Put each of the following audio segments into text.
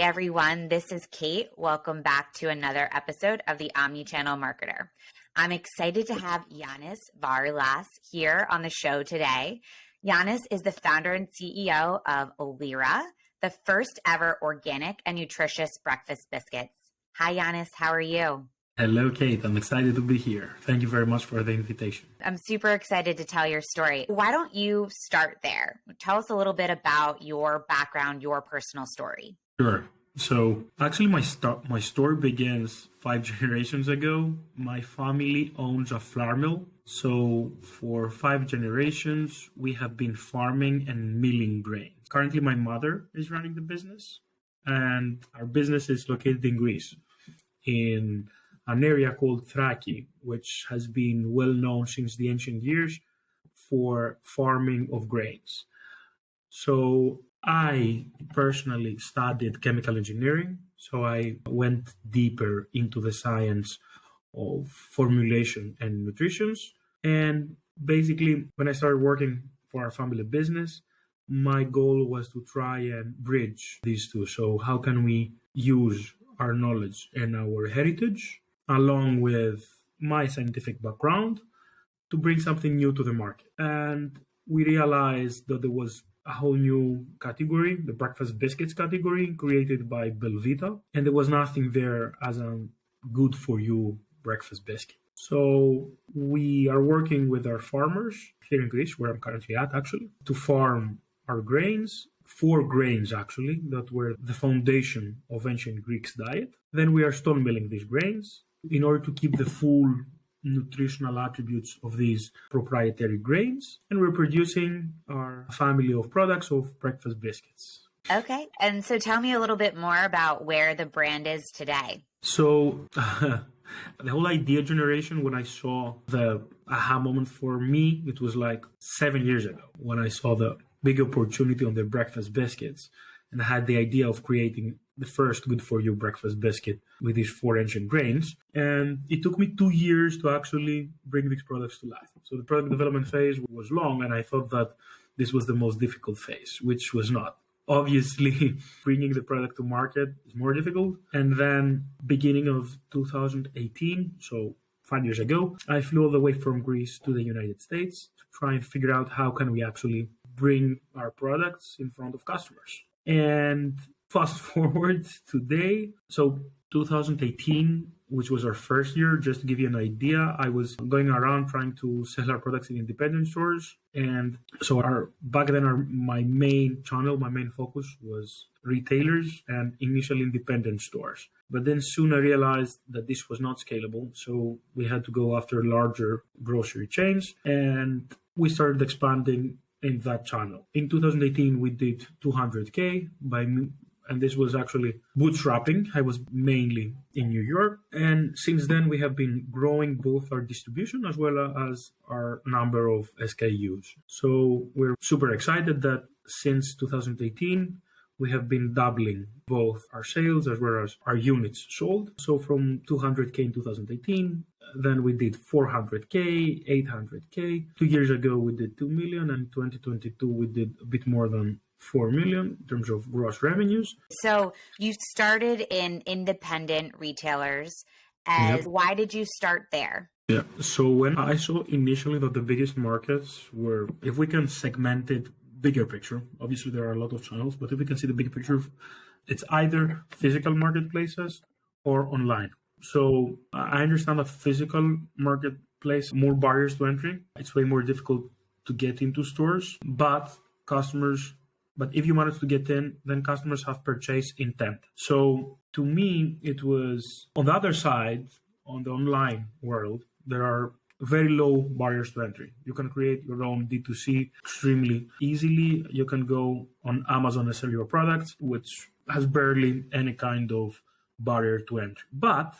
everyone. This is Kait. Welcome back to another episode of the Omnichannel Marketer. I'm excited to have Yannis Varellas here on the show today. Yannis is the founder and CEO of OLYRA, the first ever organic and nutritious breakfast biscuits. Hi, Yannis. How are you? Hello, Kait. I'm excited to be here. Thank you very much for the invitation. I'm super excited to tell your story. Why don't you start there? Tell us a little bit about your background, your personal story. Sure. So actually my story begins 5 generations ago. My family owns a flour mill. So for 5 generations, we have been farming and milling grain. Currently, my mother is running the business, and our business is located in Greece, in an area called Thrace, which has been well known since the ancient years for farming of grains. So I personally studied chemical engineering, so I went deeper into the science of formulation and nutrition. And basically, when I started working for our family business, my goal was to try and bridge these two. So how can we use our knowledge and our heritage along with my scientific background to bring something new to the market? And we realized that there was a whole new category, the breakfast biscuits category, created by Belvita, and there was nothing there as a good for you breakfast biscuit. So we are working with our farmers here in Greece, where I'm currently at actually, to farm our grains, 4 grains actually, that were the foundation of ancient Greeks' diet. Then we are stone milling these grains in order to keep the full nutritional attributes of these proprietary grains, and we're producing our family of products of breakfast biscuits. Okay. And so tell me a little bit more about where the brand is today. So the whole idea generation, when I saw the aha moment for me, it was like 7 years ago when I saw the big opportunity on the breakfast biscuits and I had the idea of creating the first good for you breakfast biscuit with these 4 ancient grains. And it took me 2 years to actually bring these products to life. So the product development phase was long, and I thought that this was the most difficult phase, which was not. Obviously, bringing the product to market is more difficult. And then beginning of 2018, so 5 years ago, I flew all the way from Greece to the United States to try and figure out how can we actually bring our products in front of customers. And fast forward today, so 2018, which was our first year, just to give you an idea, I was going around trying to sell our products in independent stores. And so my main channel, my main focus was retailers and initial independent stores. But then soon I realized that this was not scalable. So we had to go after larger grocery chains, and we started expanding in that channel. In 2018, we did 200K and this was actually bootstrapping. I was mainly in New York. And since then, we have been growing both our distribution as well as our number of SKUs. So we're super excited that since 2018, we have been doubling both our sales as well as our units sold. So from 200K in 2018, then we did 400K, 800K. 2 years ago, we did 2 million, and 2022, we did a bit more than 4 million in terms of gross revenues. So you started in independent retailers. Why did you start there? Yeah. So when I saw initially that the biggest markets were, if we can segment it bigger picture, obviously there are a lot of channels, but if we can see the big picture, it's either physical marketplaces or online. So I understand that physical marketplace, more barriers to entry. It's way more difficult to get into stores, but if you manage to get in, then customers have purchase intent. So to me, it was on the other side, on the online world, there are very low barriers to entry. You can create your own D2C extremely easily. You can go on Amazon and sell your products, which has barely any kind of barrier to entry. But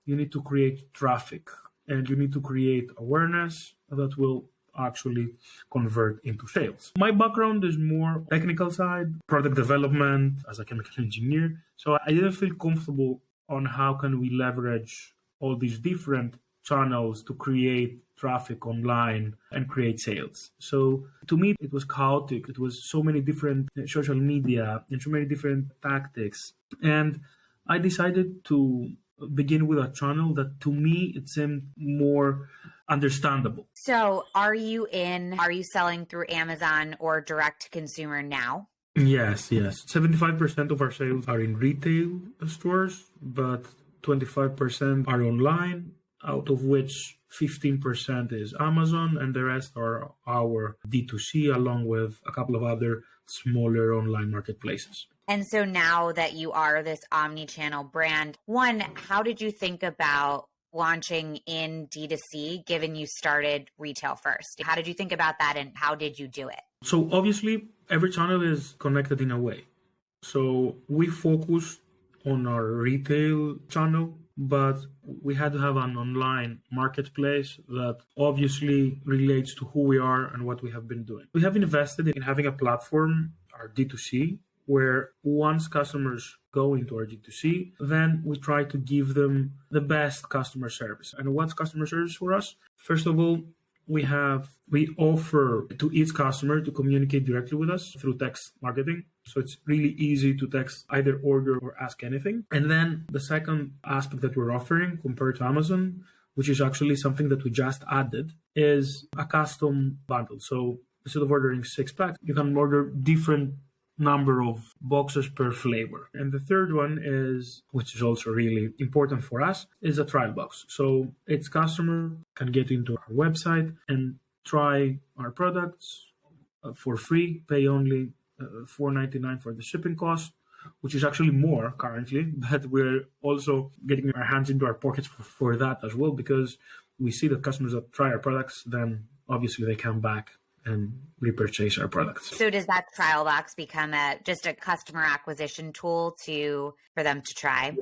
you need to create traffic and you need to create awareness that will actually convert into sales. My background is more technical side, product development as a chemical engineer. So I didn't feel comfortable on how can we leverage all these different channels to create traffic online and create sales. So to me, it was chaotic. It was so many different social media and so many different tactics. And I decided to begin with a channel that to me, it seemed more understandable. So are you selling through Amazon or direct to consumer now? Yes. 75% of our sales are in retail stores, but 25% are online, out of which 15% is Amazon, and the rest are our D2C, along with a couple of other smaller online marketplaces. And so now that you are this omni-channel brand, one, how did you think about launching in D2C, given you started retail first? How did you think about that and how did you do it? So obviously, every channel is connected in a way. So we focused on our retail channel, but we had to have an online marketplace that obviously relates to who we are and what we have been doing. We have invested in having a platform, our D2C, where once customers go into our D2C, then we try to give them the best customer service. And what's customer service for us? First of all, we offer to each customer to communicate directly with us through text marketing. So it's really easy to text either order or ask anything. And then the second aspect that we're offering compared to Amazon, which is actually something that we just added, is a custom bundle. So instead of ordering 6 packs, you can order different number of boxes per flavor. And the third one is, which is also really important for us, is a trial box. So its customer can get into our website and try our products for free, pay only $4.99 for the shipping cost, which is actually more currently, but we're also getting our hands into our pockets for that as well, because we see that customers that try our products, then obviously they come back and repurchase our products. So does that trial box become just a customer acquisition tool for them to try?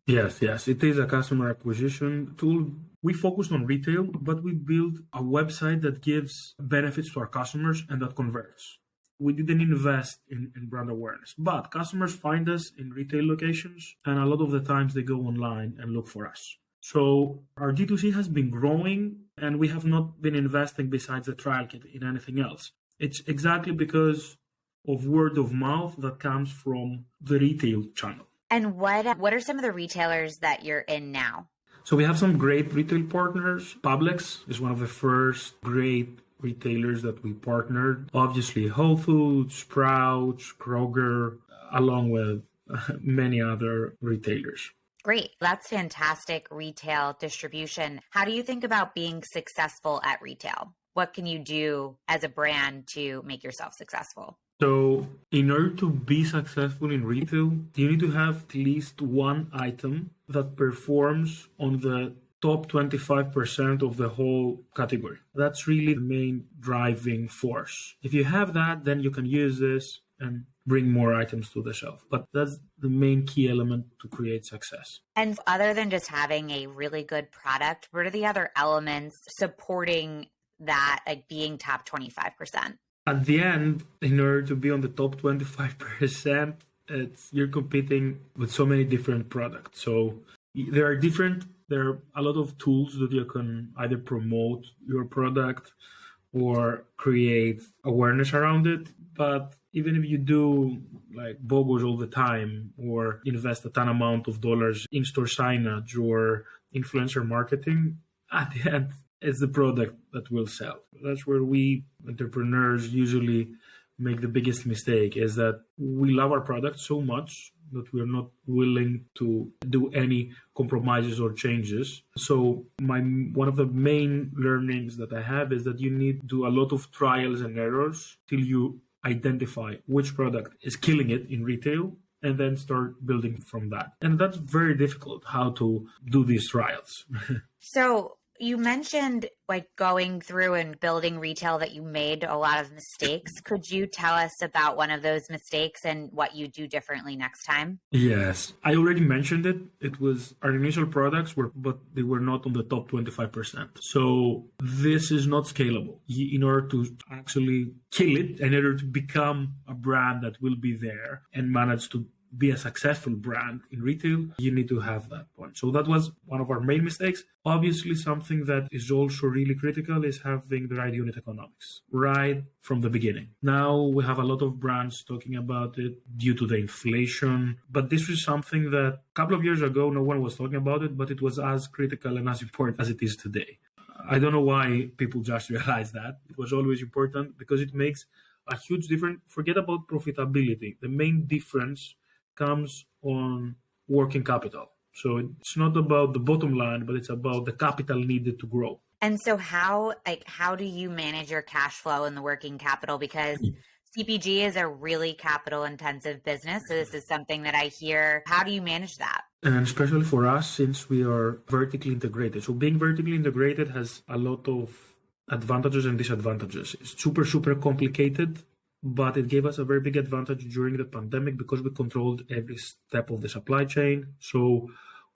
Yes. It is a customer acquisition tool. We focused on retail, but we built a website that gives benefits to our customers and that converts. We didn't invest in brand awareness, but customers find us in retail locations, and a lot of the times they go online and look for us. So our D2C has been growing, and we have not been investing besides the trial kit in anything else. It's exactly because of word of mouth that comes from the retail channel. And what are some of the retailers that you're in now? So we have some great retail partners. Publix is one of the first great retailers that we partnered. Obviously, Whole Foods, Sprouts, Kroger, along with many other retailers. Great. That's fantastic retail distribution. How do you think about being successful at retail? What can you do as a brand to make yourself successful? So in order to be successful in retail, you need to have at least one item that performs on the top 25% of the whole category. That's really the main driving force. If you have that, then you can use this and bring more items to the shelf. But that's the main key element to create success. And other than just having a really good product, what are the other elements supporting that, like being top 25%? At the end, in order to be on the top 25%, you're competing with so many different products. So there are a lot of tools that you can either promote your product or create awareness around it. But even if you do like BOGOs all the time or invest a ton amount of dollars in store signage or influencer marketing, at the end, it's the product that will sell. That's where we entrepreneurs usually make the biggest mistake, is that we love our product so much that we're not willing to do any compromises or changes. So one of the main learnings that I have is that you need to do a lot of trials and errors till you identify which product is killing it in retail and then start building from that. And that's very difficult, how to do these trials. So you mentioned like going through and building retail that you made a lot of mistakes. Could you tell us about one of those mistakes and what you do differently next time? Yes, I already mentioned it. It was our initial products but they were not on the top 25%. So this is not scalable. In order to actually kill it, in order to become a brand that will be there and manage to be a successful brand in retail, you need to have that point. So that was one of our main mistakes. Obviously, something that is also really critical is having the right unit economics right from the beginning. Now we have a lot of brands talking about it due to the inflation, but this is something that a couple of years ago, no one was talking about it, but it was as critical and as important as it is today. I don't know why people just realize that. It was always important because it makes a huge difference. Forget about profitability. The main difference comes on working capital. So it's not about the bottom line, but it's about the capital needed to grow. And so how do you manage your cash flow and the working capital? Because CPG is a really capital intensive business. So this is something that I hear. How do you manage that? And especially for us, since we are vertically integrated. So being vertically integrated has a lot of advantages and disadvantages. It's super, super complicated, but it gave us a very big advantage during the pandemic because we controlled every step of the supply chain. So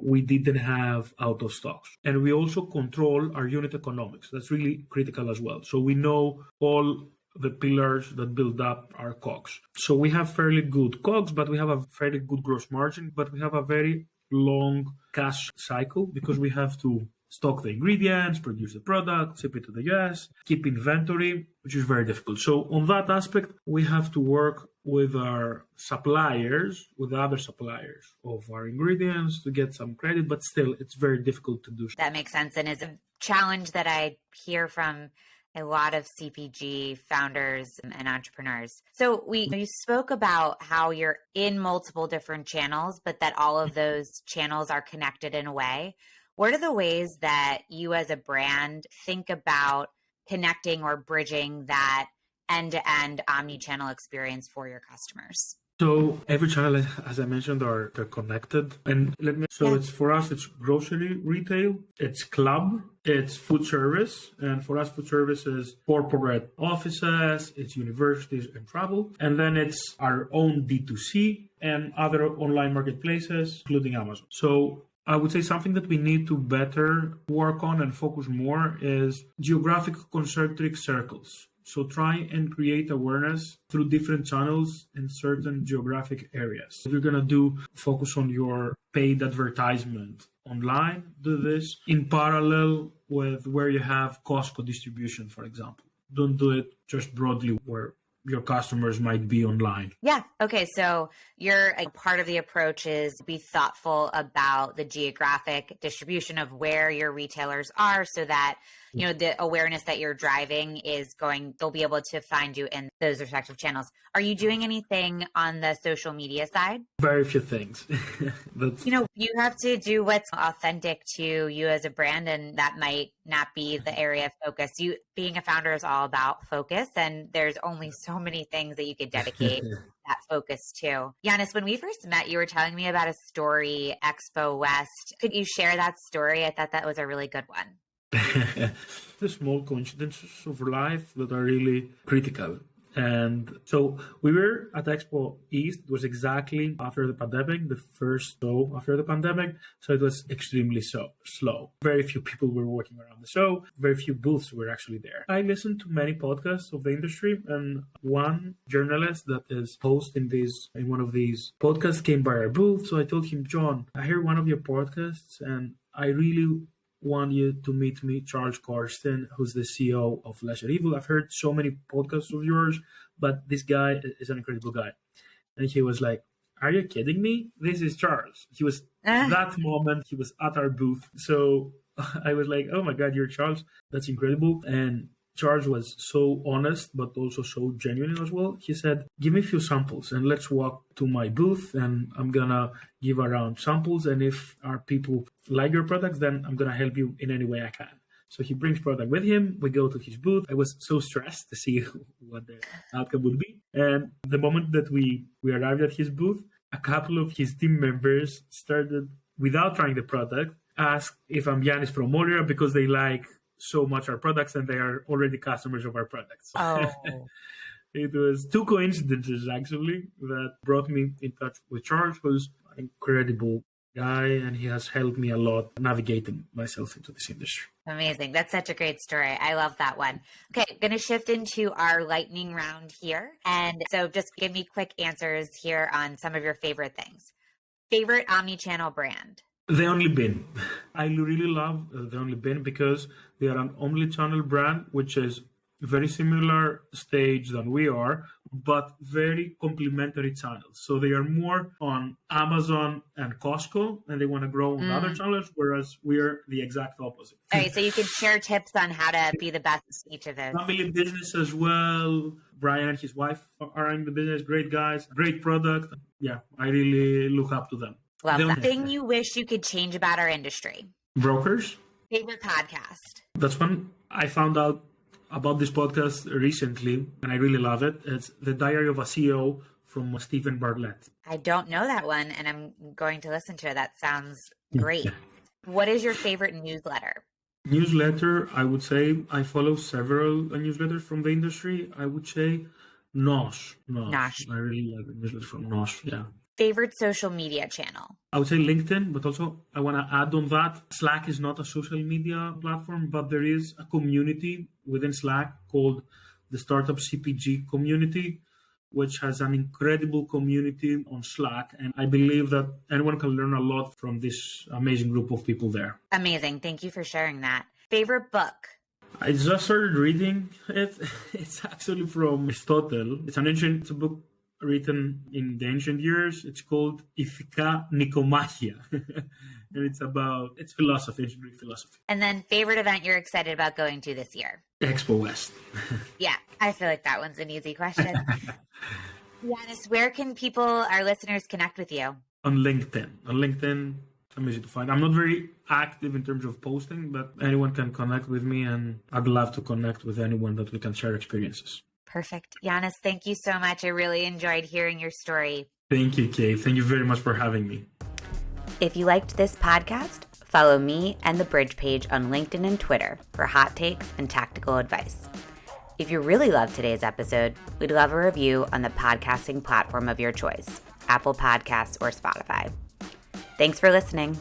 we didn't have out of stocks. And we also control our unit economics. That's really critical as well. So we know all the pillars that build up our COGS. So we have fairly good COGS, but we have a fairly good gross margin, but we have a very long cash cycle because we have to stock the ingredients, produce the product, ship it to the US, keep inventory, which is very difficult. So on that aspect, we have to work with our suppliers, with the other suppliers of our ingredients to get some credit, but still it's very difficult to do. That makes sense and is a challenge that I hear from a lot of CPG founders and entrepreneurs. So you spoke about how you're in multiple different channels, but that all of those channels are connected in a way. What are the ways that you as a brand think about connecting or bridging that end-to-end omni-channel experience for your customers? So every channel, as I mentioned, they're connected. And it's for us, it's grocery retail, it's club, it's food service. And for us, food service is corporate offices, it's universities and travel. And then it's our own D2C and other online marketplaces, including Amazon. So I would say something that we need to better work on and focus more is geographic concentric circles. So try and create awareness through different channels in certain geographic areas. If you're going to focus on your paid advertisement online, do this in parallel with where you have Costco distribution, for example. Don't do it just broadly where your customers might be online. Yeah. Okay. So part of the approach is be thoughtful about the geographic distribution of where your retailers are so that, the awareness that you're driving they'll be able to find you in those respective channels. Are you doing anything on the social media side? Very few things. You have to do what's authentic to you as a brand, and that might not be the area of focus. Being a founder is all about focus, and there's only so many things that you could dedicate that focus to. Yannis, when we first met, you were telling me about a story, Expo West. Could you share that story? I thought that was a really good one. The small coincidences of life that are really critical. And so we were at Expo East. It was exactly after the pandemic, the first show after the pandemic. So it was extremely slow. Very few people were working around the show. Very few booths were actually there. I listened to many podcasts of the industry, and one journalist that is hosting in one of these podcasts came by our booth. So I told him, John, I hear one of your podcasts and I really want you to meet me, Charles Karsten, who's the CEO of Lesser Evil. I've heard so many podcasts of yours, but this guy is an incredible guy. And he was like, are you kidding me? This is Charles. He was that moment, he was at our booth. So I was like, oh my God, you're Charles. That's incredible. And Charles was so honest, but also so genuine as well. He said, give me a few samples and let's walk to my booth and I'm going to give around samples. And if our people like your products, then I'm going to help you in any way I can. So he brings product with him. We go to his booth. I was so stressed to see what the outcome would be. And the moment that we arrived at his booth, a couple of his team members started, without trying the product, ask if I'm Yannis from OLYRA because they like so much our products and they are already customers of our products. Oh. It was two coincidences actually that brought me in touch with Charles, who's an incredible guy, and he has helped me a lot navigating myself into this industry. Amazing. That's such a great story. I love that one. Okay, I'm going to shift into our lightning round here. And so just give me quick answers here on some of your favorite things. Favorite omnichannel brand? The Only Bin. I really love The Only Bin because they are an omnichannel brand, which is very similar stage than we are, but very complementary channels. So they are more on Amazon and Costco, and they want to grow on other channels, whereas we're the exact opposite. All right, so you can share tips on how to be the best in each of those. Family business as well. Brian and his wife are in the business. Great guys, great product. Yeah, I really look up to them. Love that. Thing you wish you could change about our industry? Brokers. Favorite podcast? That's one I found out about this podcast recently, and I really love it. It's The Diary of a CEO from Stephen Bartlett. I don't know that one, and I'm going to listen to it. That sounds great. What is your favorite newsletter? Newsletter, I would say I follow several newsletters from the industry. I would say Nosh. I really like the newsletter from Nosh, yeah. Favorite social media channel? I would say LinkedIn, but also I want to add on that. Slack is not a social media platform, but there is a community within Slack called the Startup CPG community, which has an incredible community on Slack. And I believe that anyone can learn a lot from this amazing group of people there. Amazing. Thank you for sharing that. Favorite book? I just started reading it. It's actually from Aristotle. It's a book written in the ancient years. It's called Ithika Nikomachia. And it's philosophy, ancient Greek philosophy. And then favorite event you're excited about going to this year? Expo West. Yeah, I feel like that one's an easy question. Yannis, where can people, our listeners, connect with you? On LinkedIn. I'm easy to find. I'm not very active in terms of posting, but anyone can connect with me, and I'd love to connect with anyone that we can share experiences. Perfect. Yannis, thank you so much. I really enjoyed hearing your story. Thank you, Kate. Thank you very much for having me. If you liked this podcast, follow me and the Bridge page on LinkedIn and Twitter for hot takes and tactical advice. If you really loved today's episode, we'd love a review on the podcasting platform of your choice, Apple Podcasts or Spotify. Thanks for listening.